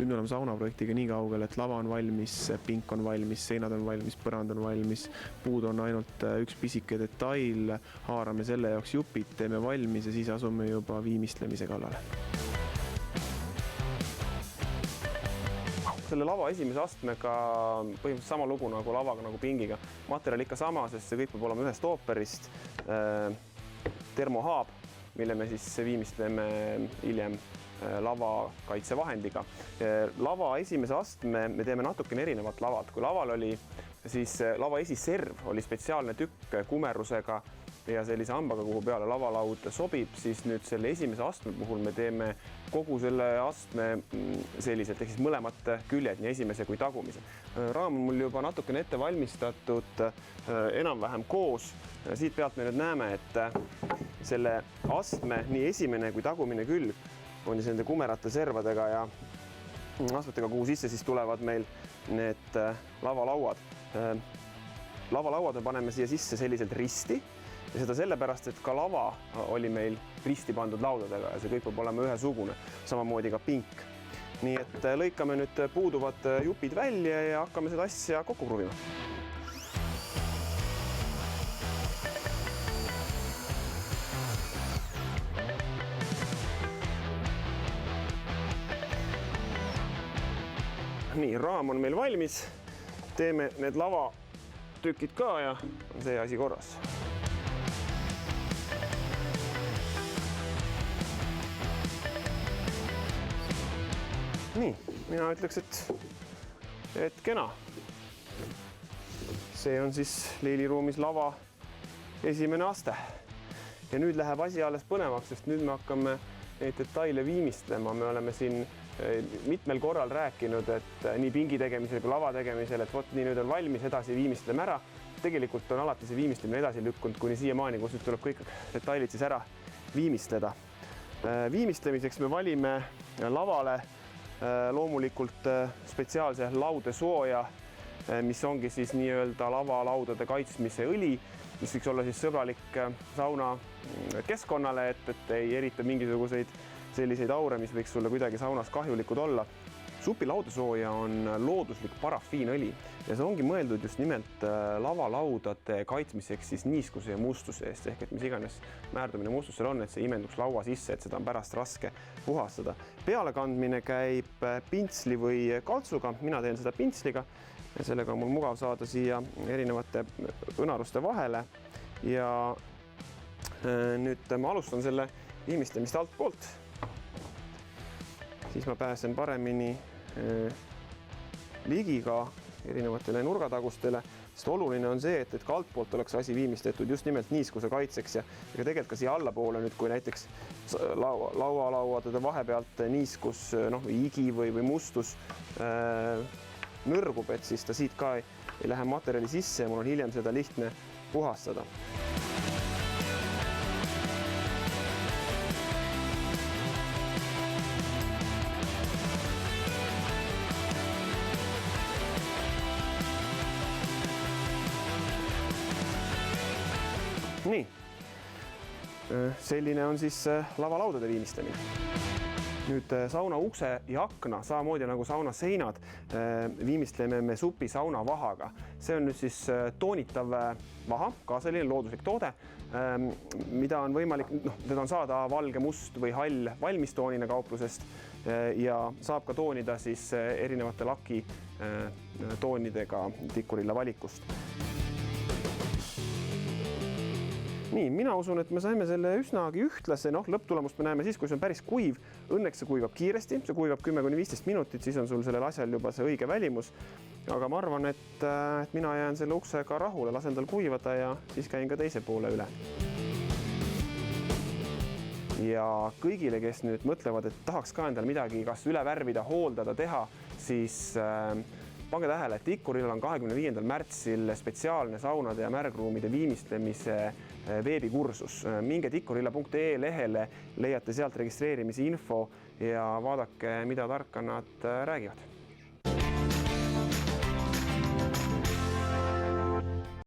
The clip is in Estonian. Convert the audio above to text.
Nüüd me oleme saunaprojektiga nii kaugel, et lava on valmis, pink on valmis, seinad on valmis, põrand on valmis, puud on ainult üks pisike detail, haarame selle jaoks jupid, teeme valmis ja siis asume juba viimistlemise kallale. Selle lava esimese astmega põhimõtteliselt sama lugu nagu lavaga, nagu pingiga. Materjal ikka sama, sest see kõik peab olema ühest ooperist. Termohaab, mille me siis viimistleme hiljem lavakaitsevahendiga. Lava esimese astme me teeme natukene erinevat lavat. Kui laval oli, siis lava esiserv oli spetsiaalne tükk kumerusega ja sellise hambaga, kuhu peale lavalaud sobib, siis nüüd selle esimese astme puhul me teeme kogu selle astme selliselt, ehk siis mõlemad küljed, nii esimese kui tagumise. Raam on mul juba natukene ette valmistatud, enam-vähem koos. Siit pealt me nüüd näeme, et selle astme nii esimene kui tagumine külg on siis nende kumerate servadega ja astmetega, kuhu sisse siis tulevad meil need lavalauad. Lavalauad me paneme siia sisse selliselt risti ja seda sellepärast, et ka lava oli meil risti pandud laudadega ja see kõik peab olema ühesugune, samamoodi ka pink. Nii et lõikame nüüd puuduvad jupid välja ja hakkame seda asja kokku kruvima. Nii, raam on meil valmis, teeme need lavatükid ka ja on see asi korras. Nii, mina ütleks, et kena. See on siis leiliruumis lava esimene aste. Ja nüüd läheb asi alles põnevaks, sest nüüd me hakkame neid detaile viimistlema. Me oleme siin mitmel korral rääkinud, et nii pingi tegemisel kui lava tegemisel, et nii nüüd on valmis, edasi viimistleme ära. Tegelikult on alati see viimistlemine edasi lükkunud kuni siiamaani, kus nüüd tuleb kõik detailid siis ära viimistleda. Viimistlemiseks me valime lavale loomulikult spetsiaalse laudesooja, mis ongi siis nii-öelda lavalaudade kaitsmise õli, mis võiks olla siis sõbralik sauna keskkonnale, et ei erita mingisuguseid selliseid aure, mis võiks sulle kuidagi saunas kahjulikud olla. Supi laudesooja on looduslik parafiinõli ja see ongi mõeldud just nimelt lavalaudade kaitsmiseks siis niiskuse ja mustuse eest, ehk et mis iganes määrdumine mustusel on, et see imenduks laua sisse, et seda on pärast raske puhastada. Pealekandmine käib pintsli või kaltsuga, mina teen seda pintsliga ja sellega on mul mugav saada siia erinevate õnaruste vahele ja nüüd ma alustan selle viimistlemist alt poolt. Siis ma pääsen paremini ligiga erinevatele nurgatagustele, sest oluline on see, et ka altpoolt oleks asi viimistletud just nimelt niiskuse kaitseks ja tegelikult ka siia allapoole nüüd, kui näiteks laualauadade vahepealt niiskus, igi või mustus nõrgub, et siis ta siit ka ei lähe materjali sisse ja mul on hiljem seda lihtne puhastada. Nii, selline on siis lavalaudade viimistlemine. Nüüd sauna ukse ja akna, samamoodi nagu sauna seinad, viimistleme me supi sauna vahaga. See on nüüd siis toonitav vaha, ka selline looduslik toode, mida on võimalik, teda on saada valge, must või hall valmistoonina kauplusest ja saab ka toonida siis erinevate laki toonidega Tikurilla valikust. Nii, mina usun, et me saime selle üsnagi ühtlase, lõpptulemust me näeme siis, kui see on päris kuiv. Õnneks see kuivab kiiresti, see kuivab 10–15 minutit, siis on sul sellel asjal juba see õige välimus. Aga ma arvan, et mina jään selle uksega rahule, lasen tal kuivada ja siis käin ka teise poole üle. Ja kõigile, kes nüüd mõtlevad, et tahaks ka endal midagi kas üle värvida, hooldada, teha, siis pange tähele, et Tikurillal on 25. märtsil spetsiaalne saunade ja märgruumide viimistlemise veebikursus. Minge tikurilla.ee lehele, leiate sealt registreerimise info ja vaadake, mida tarka nad räägivad.